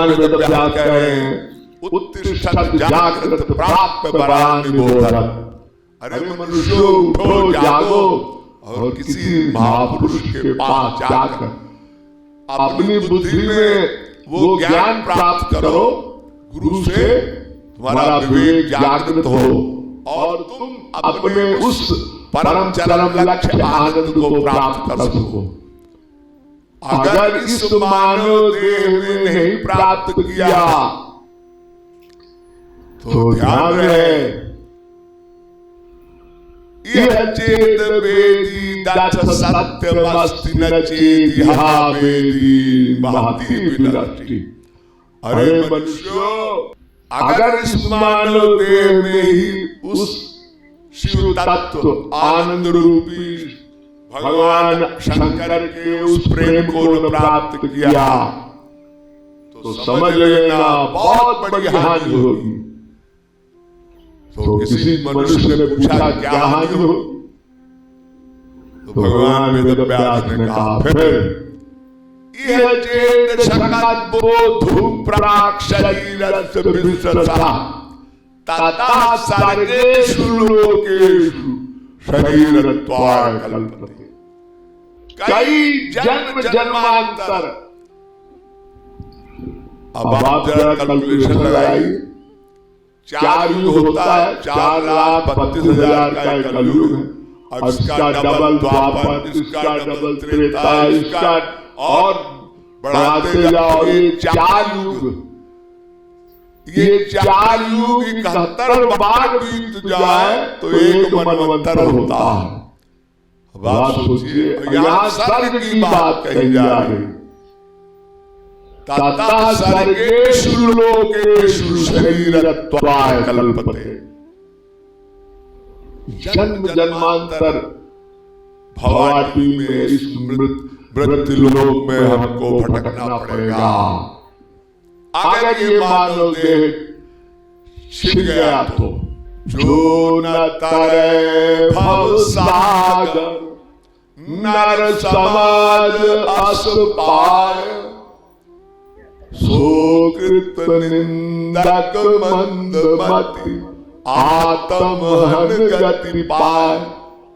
भगवान वेद व्यास कह रहे हैं उत्तिष्ठत् जागृत प्राप्य वरान् निबोधत्। अरे मनुष्यों उठो जागो और किसी महापुरुष के पास जाकर अपनी बुद्धि में वो ज्ञान प्राप्त करो, गुरु से तुम्हारा विवेक जागृत हो और तुम अपने उस परम चरम लक्ष्य आनंद को प्राप्त कर सको। अगर इस मानव देह में नहीं प्राप्त किया तो ध्यान रहे, यह चेत वेदी दक्ष सत्यमस्ति न चेतिहा वेदी महति विनष्टि। अरे मनुष्यों, अगर इस मानव देह में ही उस शिव तत्व आनंद रूपी भगवान शंकर के उस प्रेम को न प्राप्त किया तो समझ लेना बहुत बड़ी हानि होगी। तो किसी मनुष्य ने पूछा क्या हानि हो, तो भगवान वेद व्यास ने कहा फिर यह चेत शकत बोधुम प्राक शरीरस्य विसृता तथा सर्गेषु लोकेषु शरीरत्वाय कल्पते। कई जन्म जन्मांतर, अब आप जरा कैलकुलेशन लगाइए, 4 युग होता है, 4,32,000 का कलयुग है, अब इसका डबल द्वापर, इसका डबल त्रेता, इसका और बढ़ाते जाओ, ये 4 युग, ये 4 युग 71 बार बीत जाए तो एक मनवंतर होता है। अब आप सोचिए, यहां स्वर्ग की बात कही जा रही, तथा सर्गेषु लोकेषु शरीरत्वाय कल्पते। जन्म जन्मांतर भवाटी में इस मृत्यु लोक में हमको भटकना पड़ेगा। अगर ये मानव देह छिप गया तो जो न तरे भव सागर नर समाज अस पाय सोकृत निंदक मंद मति आत्महन गति पाय।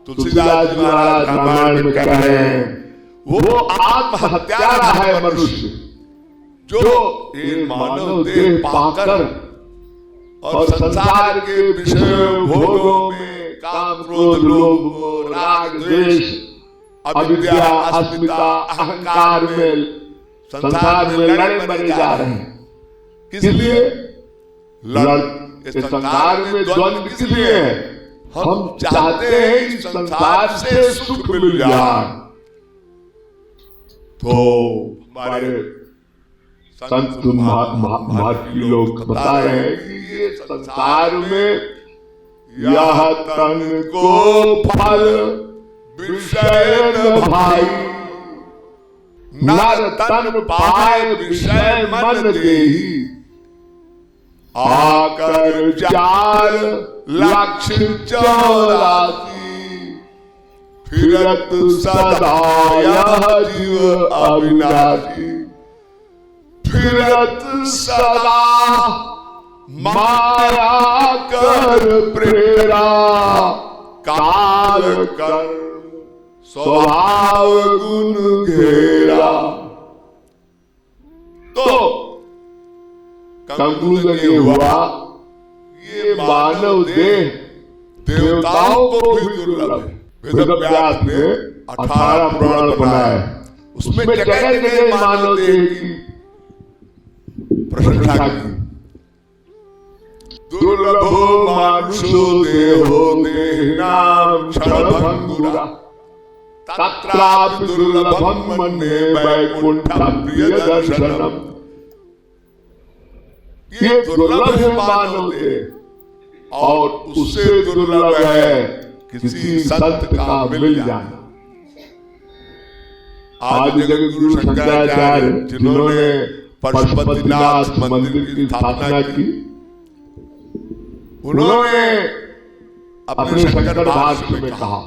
तुलसीदास महाराज रामायण में कह रहे हैं, वो आत्महत्यारा है मनुष्य जो ये मानव देह पाकर और संसार के विषय भोगों में काम क्रोध लोभ राग द्वेष अविद्या अस्मिता अहंकार में संसार में लड़े मरे जा रहे हैं। किस लिए संसार में द्वंद्व किस लिए है? हम चाहते हैं इस संसार से सुख मिल जाए। तो हमारे संत महात्मा लोग बता रहे हैं कि ये संसार में यह तन को फल विषय न भाई, नर तन पाए विषय मन देही, आकर 4 लक्ष्य 84 फिरत सदा यह जीव अविनाशी। फिरत सदा माया कर प्रेरा, काल कर्म स्वभाव गुण घेरा। तो कंक्लूजन ये हुआ, ये मानव देह देवताओं को भी दुर्लभ है। वेद व्यास ने 18 पुराण बनाए, उसमें जगह जगह मानव देह की प्रशंसा की। दुर्लभो मानुषो देहो देहिनां क्षणभंगुरा, तत्रापि दुर्लभं मन्ये वैकुंठं प्रिय दर्शनम्। ये दुर्लभ है मानव देह, और उससे दुर्लभ है किसी संत का मिल जाना। आज जगत गुरु शंकराचार्य जिन्होंने पशुपतिनाथ मंदिर की स्थापना की, उन्होंने अपने शंकर भाष्य में कहा,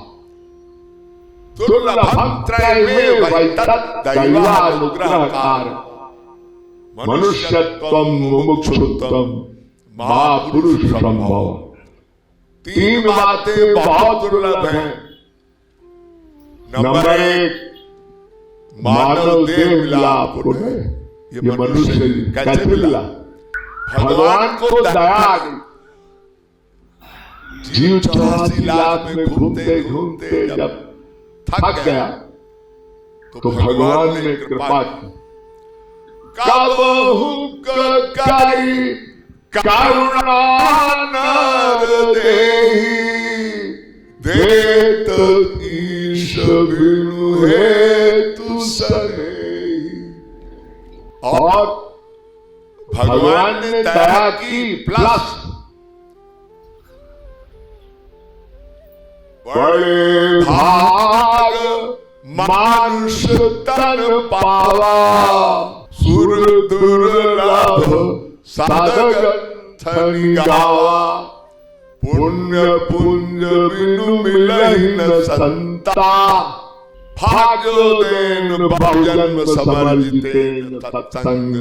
दुर्लभं त्रयमेव वैतत् दैवानुग्रहकार। मनुष्यत्वम मुमुक्षुत्वम महापुरुष संभव। तीन बातें बहुत दुर्लभ हैं। नंबर एक, मानव देह मिला आपको, ये मनुष्य कैसे मिला? भगवान को दया आ गई। जीव 84 लाख में घूमते घूमते जब थक गया तो भगवान ने कृपा की। कबहु करी करुणा नर देहि, देत ईश बिनु हेतु सनेहि। और भगवान ने दया की प्लस बड़े भाग मानुष तन पावा, सुर दुर्लभ साधन गावा। पुण्य पुंज बिनु मिलहि न संता, भाग्यो देन बहुजन्म समर्जिते तत्संग।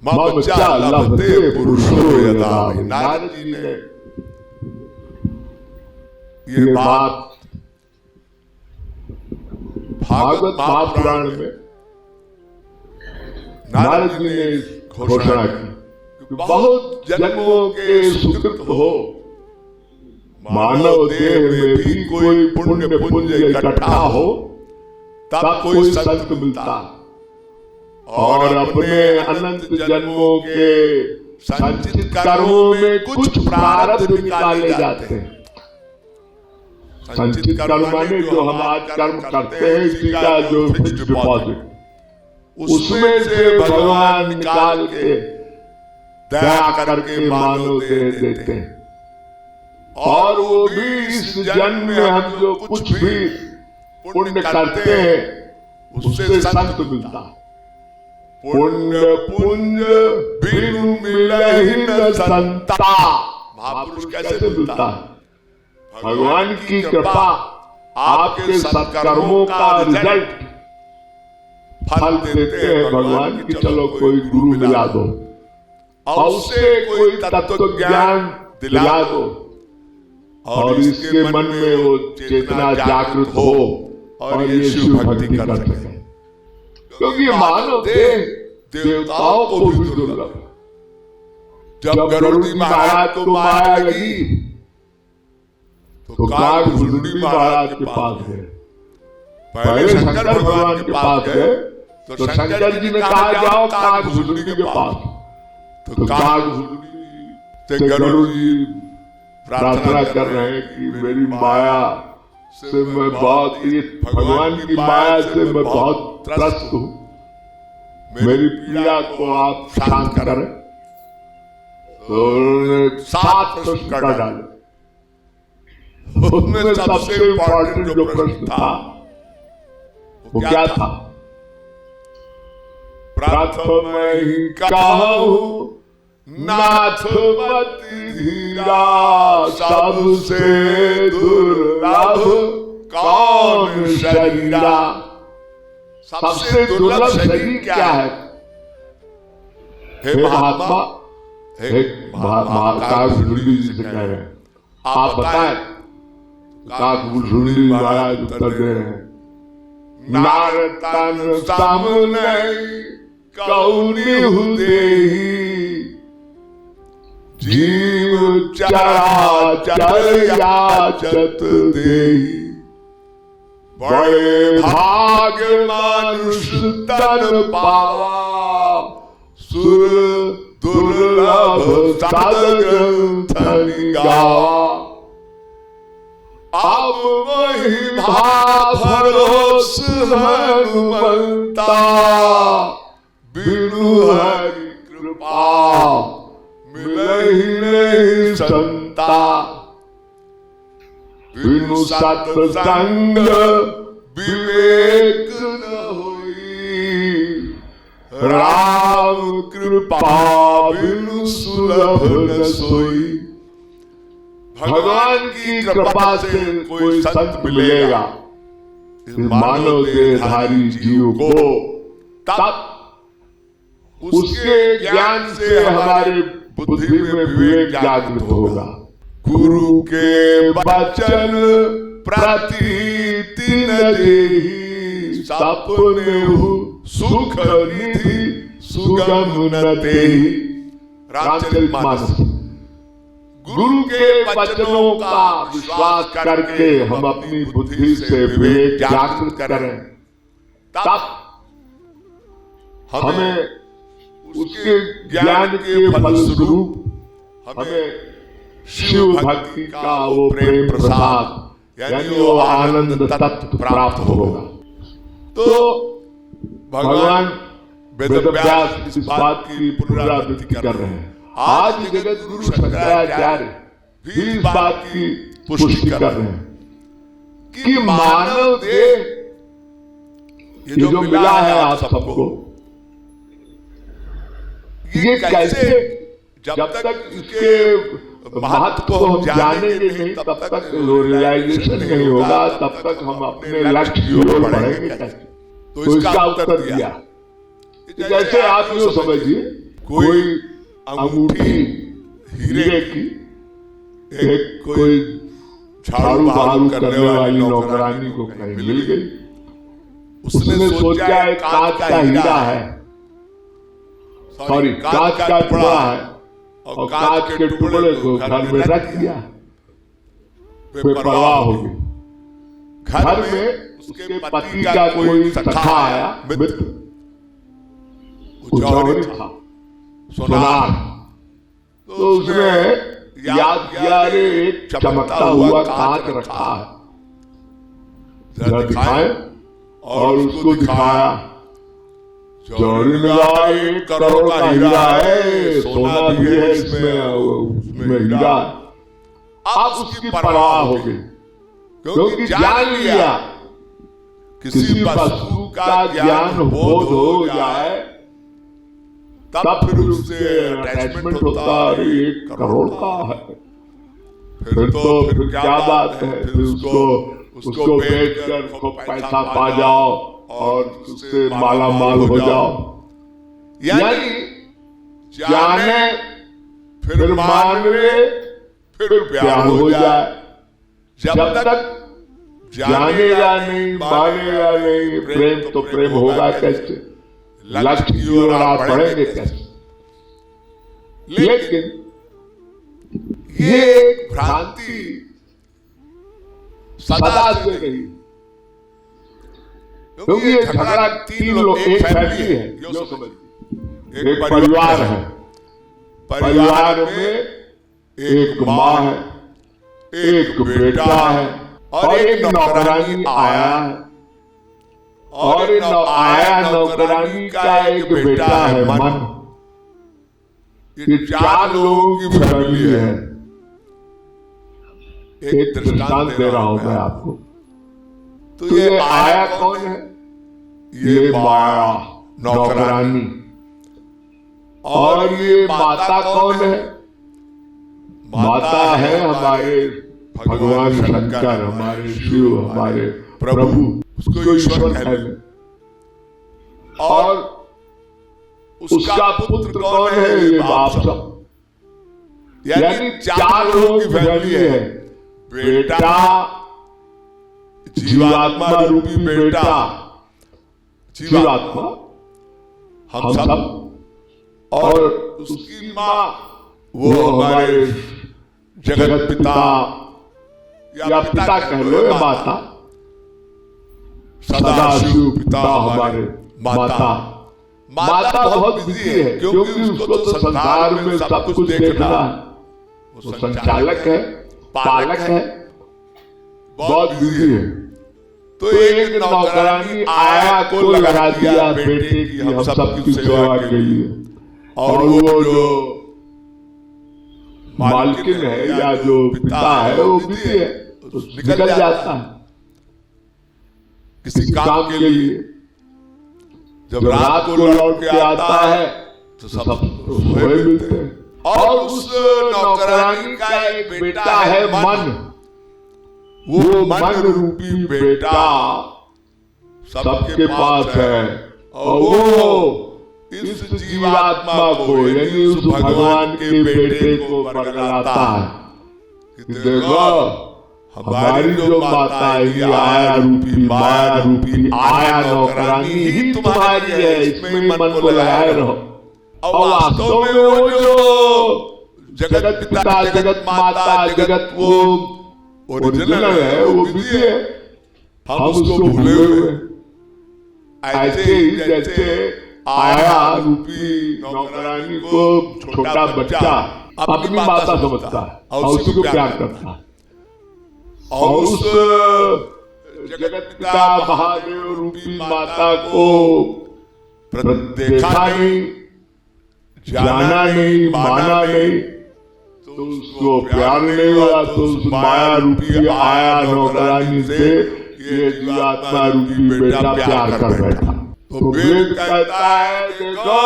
मम च लभते पुरुषो यदा। नारद जी ने ये बात भागवत महापुराण में नारद जी ने घोषणा की। बहुत जन्मों के सुकृत हो, मानव देह में भी कोई पुण्य पुंज इकट्ठा हो तब कोई संत मिलता। और अपने अनंत जन्मों के संचित कर्मों में कुछ प्रारब्ध निकाले जाते हैं। संचित कर्म माने जो हम आज कर्म करते हैं, इसी का जो फिक्स्ड डिपॉजिट, उसमें से भगवान निकाल के दया करके मानव दे देते हैं। और वो भी इस जन्म में हम जो कुछ भी पुण्य करते हैं उससे संत मिलता। पुण्य पुंज बिनु मिलहि न संता। महापुरुष कैसे मिलता है? भगवान की कृपा, आपके सत्कर्मों का रिजल्ट फल देते हैं भगवान की। चलो कोई गुरु मिला दो और उससे कोई तत्व ज्ञान दिला दो और इसके मन में वो चेतना जागृत हो और ये शिव भक्ति कर सके। क्योंकि मानव देह देवताओं को भी दुर्लभ। जब गरुड़ जी महाराज को माया लगी तो कागभूषुंडी महाराज के पास गए। पहले शंकर भगवान के पास गए तो शंकर जी ने कहा जाओ कागभूषुंडी के पास। तो कागभूषुंडी से गरुड़ जी प्रार्थना कर रहे हैं कि मेरी माया से मैं बहुत, भगवान की माया से मैं बहुत त्रस्त हूं, मेरी पीड़ा को आप शांत करें। तो उन्होंने 7 प्रश्न कर डाले। उसमें सबसे इम्पोर्टेंट जो प्रश्न था वो क्या था? प्रथम ही कहूं नाथ मति धीरा, सबसे दुर्लभ कौन शरीरा। सबसे दुर्लभ शरीर क्या है? हे महात्मा, कागभूषुंडी जी से कह रहे हैं, आप बताएं। कागभूषुंडी महाराज उत्तर दे रहे हैं, नारद तन सामने कौनिहु देहि, जीव चराचर याचत देहि। बड़े भाग्य मानुष तन पावा, सुर दुर्लभ साधन गावा। अब महिमा भरोस हनुमंता, बिनु हरि कृपा मिलहि नहीं संता। बिनु सत्संग विवेक न होई, राम कृपा बिनु सुलभ न सोई। भगवान की कृपा से कोई संत मिलेगा इस मानव देहधारी जीव को, तब उसके ज्ञान से हमारे बुद्धि में विवेक जागृत होगा। गुरु के वचन प्रतीति न देहि, सपने सुख निधि सुगम न तेहि। रामचरितमानस। गुरु के वचनों का विश्वास करके हम अपनी बुद्धि से विवेक जागृत करें, तब हमें उसके ज्ञान के फलस्वरूप हमें शिव भक्ति का वो प्रेम प्रसाद यानी वो आनंद तत्व प्राप्त होगा। तो भगवान वेदव्यास इस बात की पुनरावृत्ति कर रहे हैं। आज जगत गुरु शंकराचार्य भी इस बात की पुष्टि कर रहे हैं कि मानव देह ये जो मिला है आप सबको, ये कैसे, जब तक इसके महत्व को हम जानेंगे नहीं, तब तक रियलाइजेशन नहीं होगा, तब तक हम अपने लक्ष्य की ओर बढ़ेंगे कैसे। तो इसका उत्तर दिया, जैसे आप यूं समझिए कोई अंगूठी हीरे की एक कोई झाड़ू बहारू करने वाली नौकरानी को कहीं मिल गई। उसने सोचा एक कांच का हीरा है, सॉरी कांच का टुकड़ा है, और कांच के टुकड़े को घर में रख दिया। बेपरवाह हो गई। घर में उसके पति का कोई सखा आया, मित्र, जौहरी था, सोनार। तो उसने याद किया रे एक चमकता हुआ कांच रखा है, जरा दिखाए, और उसको दिखाया। जौहरी ने कहा 1 करोड़ का हीरा है, सोना भी है इसमें हीरा। अब उसकी परवाह हो गई, क्योंकि जान लिया किसी वस्तु का ज्ञान बोध हो जाए तब फिर उससे अटैचमेंट होता है। 1 करोड़ का है, फिर क्या बात है, फिर उसको बेचकर खूब पैसा पा जाओ और उससे माला माल हो जाओ। यानी जाने फिर माने फिर प्यार हो जाए। जब तक जानेगा नहीं, मानेगा नहीं, प्रेम तो प्रेम होगा कैसे, लक्ष्य की ओर आप बढ़ेंगे कैसे। लेकिन ये एक भ्रांति सदा से रही, क्योंकि ये झगड़ा 3 लोग, एक फैमिली है, जो समझिए एक परिवार है, परिवार में एक माँ है, एक बेटा है और एक नौकरानी आया है, और आया नौकरानी का एक बेटा है मन। ये 4 लोगों की फैमिली है। एक दृष्टांत दे रहा हूं मैं आपको। तो ये आया कौन है? ये माया नौकरानी। और ये माता कौन है? माता है हमारे भगवान शंकर, हमारे शिव, हमारे प्रभु, उसको ईश्वर कहते हैं। और उसका पुत्र कौन है? ये बाप सब। यानी 4 लोगों की फैमिली है। बेटा, जीवात्मा रूपी बेटा, जीवात्मा हम सब, और उसकी माँ वो हमारे जगत पिता या पिता कह लो या माता, सदाशिव पिता हमारे माता। माता बहुत बिजी है, क्योंकि उसको तो संसार में सब कुछ देखना है। वो संचालक है, पालक है, बहुत बिजी है। तो एक नौकरानी आया को लगा दिया बेटे की हम सबकी सेवा के लिए, और वो जो मालकिन है या जो पिता है वो बिजी है, तो निकल जाता है किसी काम के लिए। जब रात को लौट के आता है तो सब सोए मिलते हैं। और उस नौकरानी का एक बेटा है मन। वो मन रूपी बेटा सबके पास है, और वो इस जीवात्मा को यानी उस भगवान के बेटे को बरगलाता है कि देखो हमारी जो माता है ये माया रूपी आया नौकरानी ही तुम्हारी है, इसमें मन को लगाए रहो। और वास्तव में वो जो जगत पिता जगत माता जगत वो ओरिजिनल है, वो बिजी है, हम उसको भूले हुए। ऐसे ही जैसे आया रूपी नौकरानी को छोटा बच्चा अपनी माता समझता है और उसी को प्यार करता है, और उस जगत पिता महादेव रूपी माता को देखा नहीं, जाना नहीं, माना नहीं, तो उसको प्यार नहीं हुआ, तो उस माया रूपी आया नौकरानी से ये जीवात्मा रूपी बेटा प्यार कर बैठा। तो वेद कहता है देखो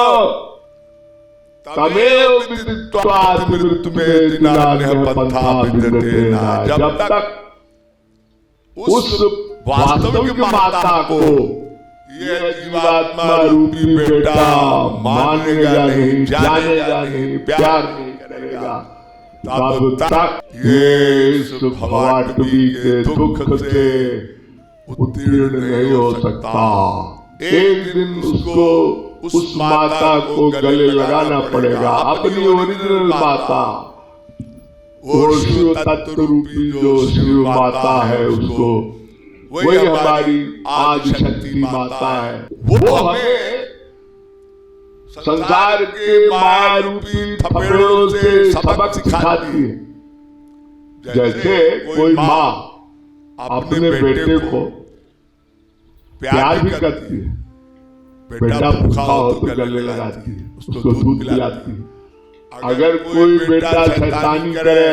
तमेव विदित्वात् मृत्युमेव दिनान्यः पंथा विद्यते न। जब तक उस वास्तविक माता को ये जीवात्मा रूपी बेटा मानेगा नहीं, जानेगा नहीं, प्यार नहीं करेगा, तब तक ये इस भवाटवी के दुख से उत्तीर्ण नहीं हो सकता। एक दिन उसको उस माता को गले लगाना पड़ेगा, अपनी ओरिजिनल माता, वो शिव तत्व रूपी जो शिव माता है उसको, वही हमारी आदि शक्ति माता है। वो हमें संसार के माया रूपी थपेड़ों से सबक सिखाती है। जैसे कोई माँ अपने बेटे को प्यार भी करती है, बेटा भूखा हो तो गले लगाती है, उसको दूध पिलाती है। अगर कोई बेटा शैतानी करे,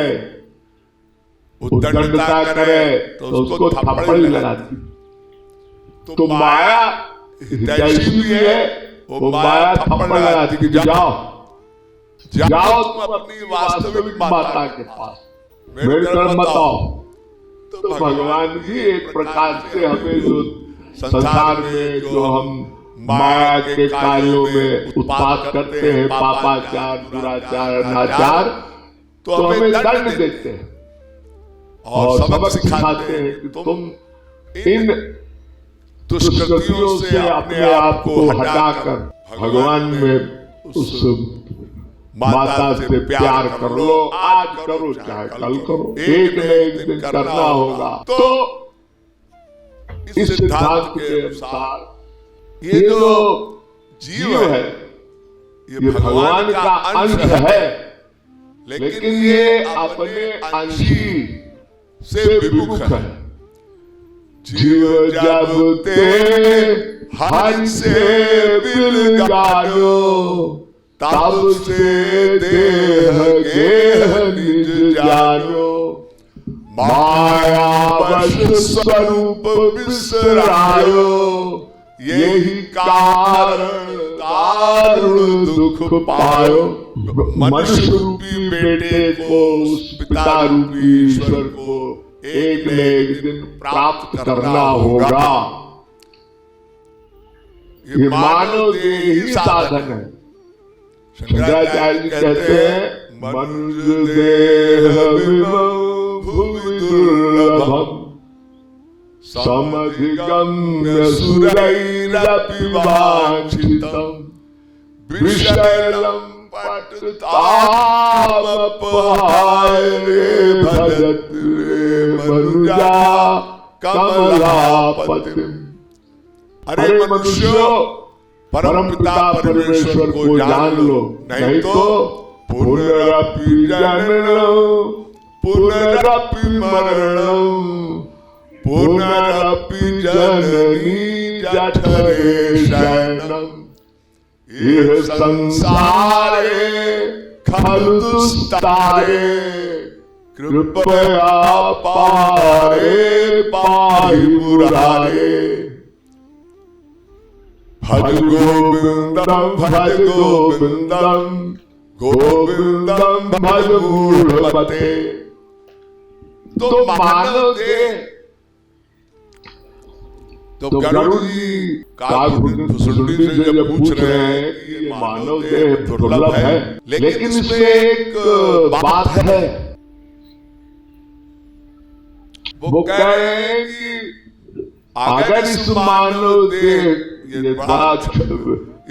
उद्दंडता करे, तो उसको थप्पड़ लगाती है। तो माया जैसी भी है, वो माया थप्पड़ लगाती कि जाओ जाओ तुम अपनी वास्तविक माता के पास, मेरी तरफ मत आओ। तो भगवान जी एक प्रकार से हमें जो संसार में जो हम माया के कार्यों में उत्पात करते हैं, पापाचार, दुराचार, अनाचार, तो हमें दंड देते हैं और सबक सिखाते हैं कि तुम इन दुष्कृतियों से अपने आप को हटाकर भगवान में उस माता से प्यार कर लो। आज करो चाहे कल करो, एक न एक दिन करना होगा। तो इस सिद्धांत के अनुसार ये जो जीव है ये भगवान का अंश है, लेकिन ये अपने अंशी से विमुख है। जीव जब ते हरि से दिल गानो, तब से देह गेह निज जानो। माया वश स्वरूप बिसरायो, यही कारण दारुण दुख पायो। मनुष्य रूपी बेटे को उस पिता रूपी ईश्वर को एक न एक दिन प्राप्त करना होगा। ये मानव देह ही साधन है। शंकराचार्य कहते हैं मनुष्य देह भुवि दुर्लभम, समधिगम्य सुरैरपि वांछितम्, विषैलं पटुतामपहाय भजत रे मनुजा कमलापतिम्। अरे मनुष्यों, परम पिता परमेश्वर को जान लो, नहीं तो पुनरपि जननम् पुनरपि मरणम् पुनरपि जननी जठरे शयनम्। यह संसारे खलु दुस्तारे, कृपया पारे पाहि मुरारे। भज गोविंदम भज गोविंदम गोविंदम भज मूढ़मते। तो मानव देह तो गरुड़ जी कागभूषुंडी से जब पूछ रहे हैं कि ये मानव देह दुर्लभ है, लेकिन इसमें एक बात है। वो कह रहे हैं कि अगर इस मानव देह ये बात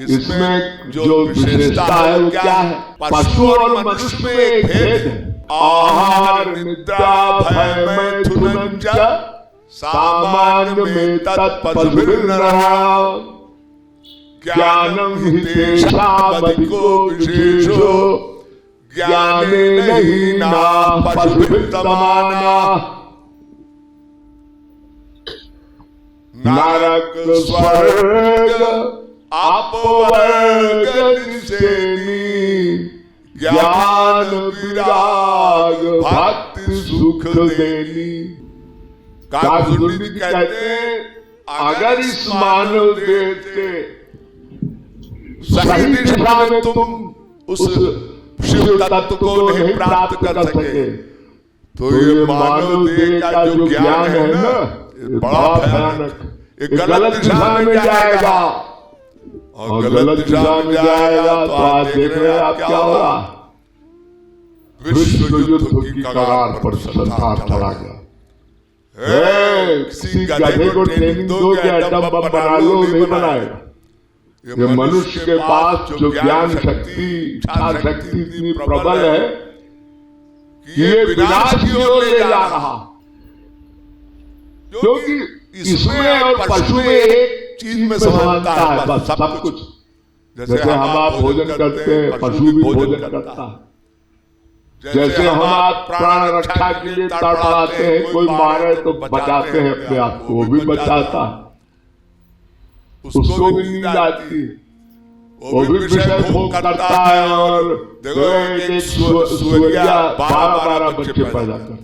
इसमें जो विशेषता है वो क्या है? पशु और मनुष्य में एक भेद है। आहार निद्रा भय मैथुनं च सामान्य में तत्पशुभिर्नराः ज्ञानं हि तेषामधिको विशेषो ज्ञानेन हीनाः पशुभिर्समानाः। नरक स्वर्ग अपवर्ग निसेनी ज्ञान विराग भक्ति सुख देनी। कागभूषुंडी कहते हैं अगर इस मानव देह से सही दिशा में तुम उस शिव तत्व को नहीं प्राप्त कर सके तो ये मानव देह का जो ज्ञान है ना, बड़ा भयानक, गलत दिशा में जाएगा। और गलत दिशा में जाएगा तो आज देख रहे हैं आप क्या हो रहा। विश्व युद्ध की कगार पर संसार चला गया। किसी गधे को ट्रेनिंग दो कि एटम बम बना लो, नहीं बनाएगा। ये मनुष्य के पास जो ज्ञान शक्ति इच्छा शक्ति इतनी प्रबल है कि ये विनाश की ओर ले जा रहा। क्योंकि इसमें और पशु में एक चीज में समानता है, बस सब कुछ। जैसे हम आप भोजन करते हैं, पशु भी भोजन करता है। जैसे हम आप प्राण रक्षा के लिए तड़पड़ाते हैं, कोई मारे तो बचाते हैं अपने आप को, वो भी बचाता है, उसको भी नींद आती है, वो भी विषय भोग करता है। और देखो एक सूर्या 12-12 बच्चे पैदा करते,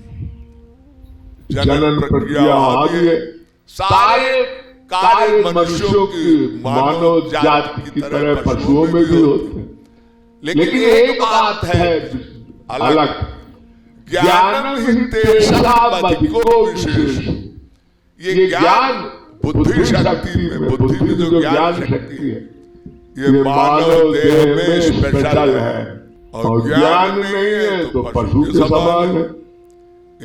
जनन प्रक्रिया आदि है। सारे कार्य मनुष्यों की मानव जाति की तरह पशुओं में भी होते हैं, लेकिन एक बात है अलग, ज्ञानं हि तेषामधिको विशेष। ये ज्ञान बुद्धि शक्ति में, बुद्धि में जो ज्ञान शक्ति है ये मानव देह में स्पेशल है, और ज्ञान नहीं है तो पशु के समान है।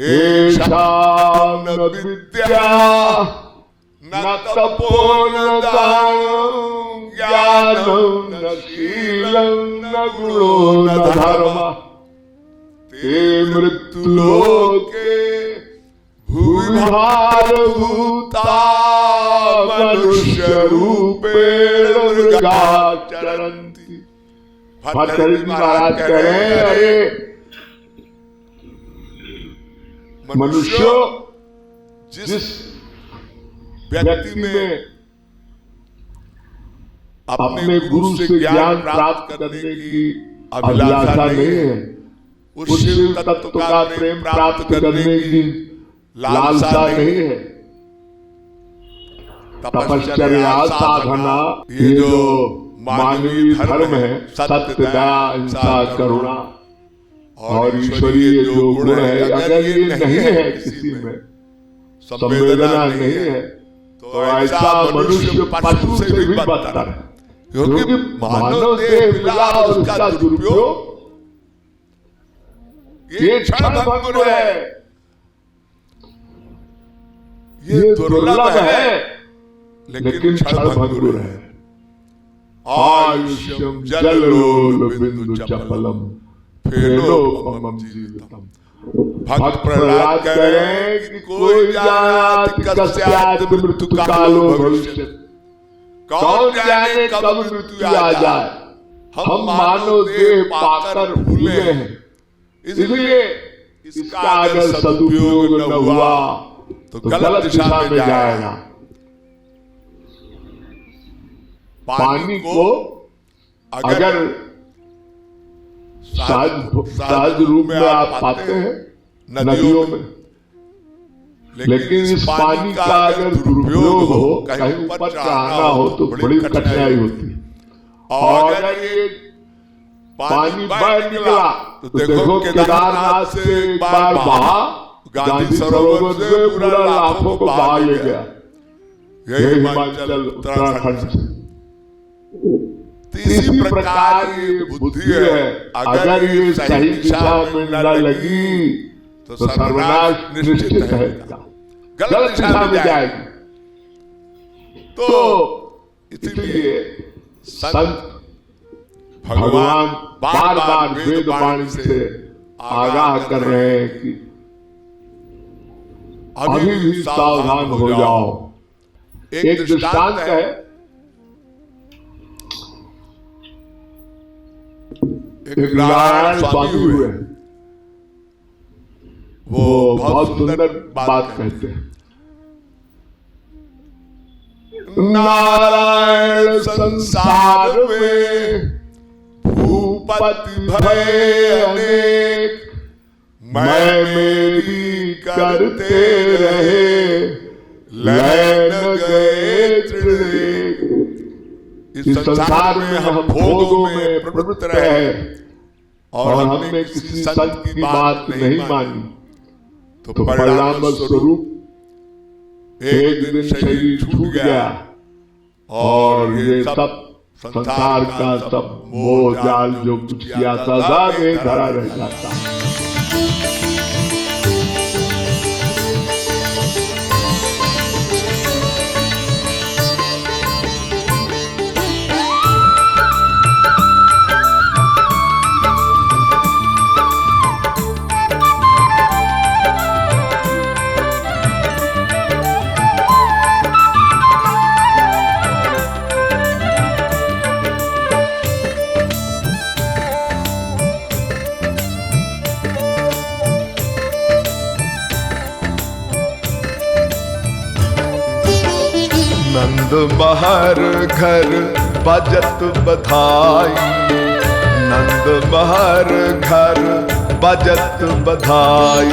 एषां न विद्या न तपो न दानं ज्ञानं न शीलं न गुणो न धर्मः ते मृत्युलोके भूभारभूता मनुष्य रूपेण मृगाचरन्ति। भट्टरी महाराज कह रहे हैं अरे मनुष्य जिस व्यक्ति में अपने गुरु से ज्ञान प्राप्त करने की अभिलाषा नहीं है, उस शिव तत्व का प्रेम प्राप्त करने की लालसा नहीं है, तपश्चर्या साधना ये जो मानवीय धर्म है, सत्य दया अहिंसा करुणा और ईश्वरीय जो गुण है, अगर ये नहीं है किसी में, संवेदना नहीं है, तो ऐसा मनुष्य पशु से भी बदतर है। क्योंकि मानव देह मिला और उसका दुरुपयोग ये क्षणभंगुर है, ये दुर्लभ है, लेकिन क्षणभंगुर है। आयुष्यम जलोल बिंदु चपलम फेनोपमं जीवितम। भक्त प्रहलाद कह रहे हैं कि कोई जाने कस्यात् मृत्यु कालो भविष्य, कौन जाने कब मृत्यु आ जाए। हम मानव देह पाकर भूले हैं, इसलिए इसका अगर सदुपयोग न हुआ तो गलत दिशा में जाएगा। पानी को अगर सहज रूप में आप पाते हैं नदियों में, लेकिन इस पानी का अगर दुरुपयोग हो, कहीं ऊपर चढ़ाना हो तो बड़ी कठिनाई होती है। और अगर ये पानी बह निकला तो देखो केदारनाथ से एक बार बहा, गांधी सरोवर से पूरा लाखों को बहा ले गया। ये हिमाचल उत्तराखंड से। इसी प्रकार ये बुद्धि है, अगर ये सही दिशा में न लगी तो सर्वनाश निश्चित है, गलत दिशा में जाएगी। तो इसलिए संत भगवान बार बार वेद वाणी से आगाह कर रहे हैं कि अभी भी सावधान हो जाओ। एक दृष्टांत है, एक नारायण स्वामी हुए, वो बहुत सुंदर बात कहते हैं। नारायण संसार में भूपति भय अनेक, मैं मेरी करते रहे लैन गए त्रिनेक। इस संसार में हम भोगों में प्रवृत्त रहे और हमने किसी संत की बात नहीं मानी, तो परिणाम स्वरूप एक दिन शरीर छूट गया और ये सब संसार का सब मोह जाल जो कुछ किया था सब एक धरा रह जाता। नंद महर घर बजत बधाई, नंद महर घर बजत बधाई।